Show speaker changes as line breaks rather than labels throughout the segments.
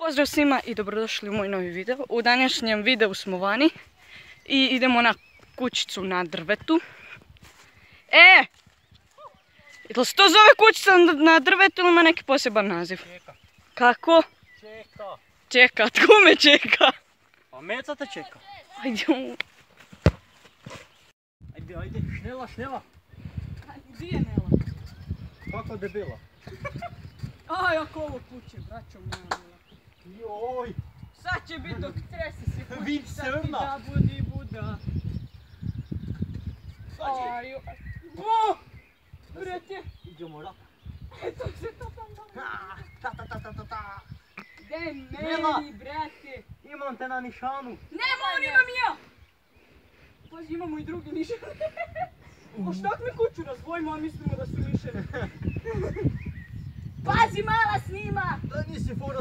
Pozdrav svima i dobrodošli u moj novi video. U današnjem videu smo vani i idemo na kućicu na drvetu. Jel se to zove kućica na drvetu ili ima neki poseban naziv?
Čeka.
Kako?
Čeka.
Čeka, tko me čeka?
Pa Meca te čeka.
Ajde.
Ajde, šnela.
Gdje je Nela?
Kako debela?
Aj, ako ovo kuće, braćo moja.
Joj.
Sad će biti dok trese se kući,
Vid
sad
crna.
ti da budi buda. Aj, brate.
Idemo da.
Eto se to tamo.
Ta.
Daj
Nela.
meni, brate.
Imam te na nišanu.
Nemoj, imam i ja. Pazi, imamo i drugi nišan. A šta mi kuću razvojimo, a mislimo da su nišane. Pazi, mala snima.
Da nisi fora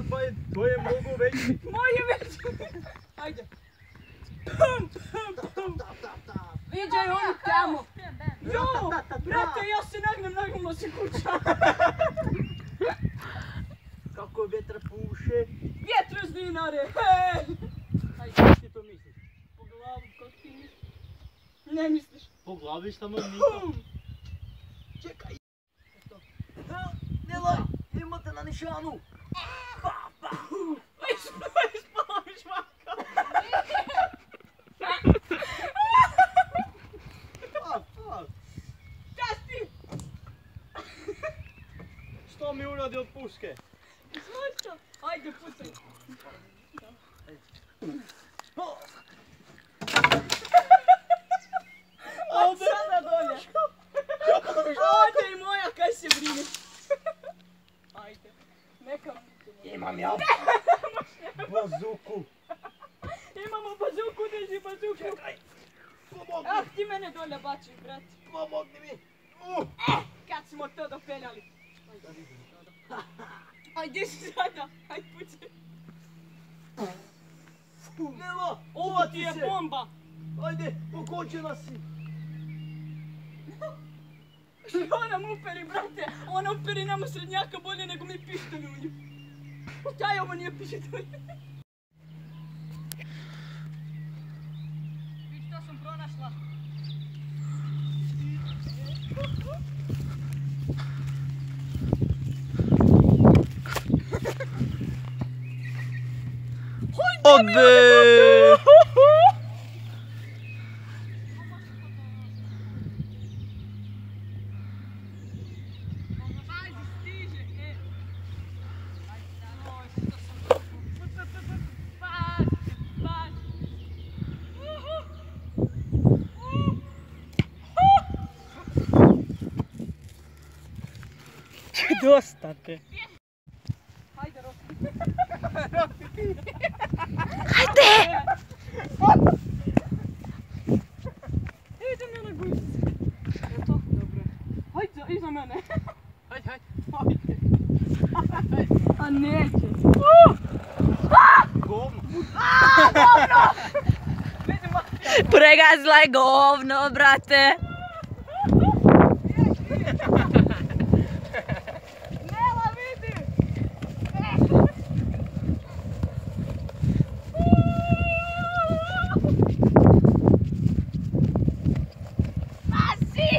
tvoje mogu već.
Moje već. Ajde. Viđaj onu tamo. Jo, brate, ja se nagnem se kuća.
Kako vjetra puše.
Vjetra s dinare, hej.
Ajde, ti to misliš?
Po glavu, kako ti misliš? Ne misliš.
Po glavi samo nisam. Čekaj. Nela, imate na nišanu.
Ispalaviš maka. Šta si?
Što mi uradi od puške?
Svašta. Ajde, pucaj. Od sada dolje. Ajde i moja, kaj se brini. Ajde. Neka mi.
Imam ja bazuku.
Imamo bazuku, drži bazuku.
Čekaj. Pomogni.
Ah, ti mene dolje bačiš, brat.
Pomogni mi.
Kad smo to dopeljali. Ajde si sada. Ajde pucaj.
Nela,
Ovo ti je bomba.
Ajde, pokočena si.
Što nam uperi, brate? Ona uperi nama srednjaka bolje nego mi pištolj u nju. Šta je ovo, nije pištolj? Viš što sam pronašla.
Ode! Dosta te.
Hajde, Roki.
Hajde!
Ide me na guzice. Eto, dobro. Hajde, iza mene.
Hajde.
A neće.
Govno.
Pregazila je govno, brate.
Nela, vidi!
Pazi!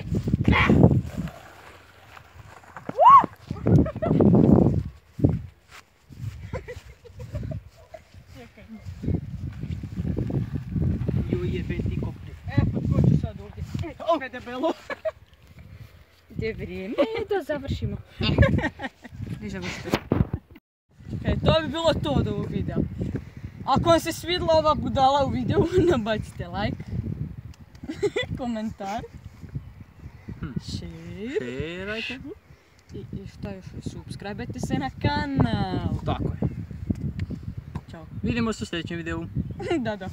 Čekaj.
Joj jebeti kopri.
Potkoću sad ovdje. Sve debelo.
Gdje vrijeme da završimo. Dižemo što.
To bi bilo to od ovog videa. Ako vam se svidjela ova budala u videu, nabacite like, komentar, share
Šerajte.
i šta još, subscribe-ajte se na kanal.
Tako je.
Ćao.
Vidimo se u sljedećem videu.
Da.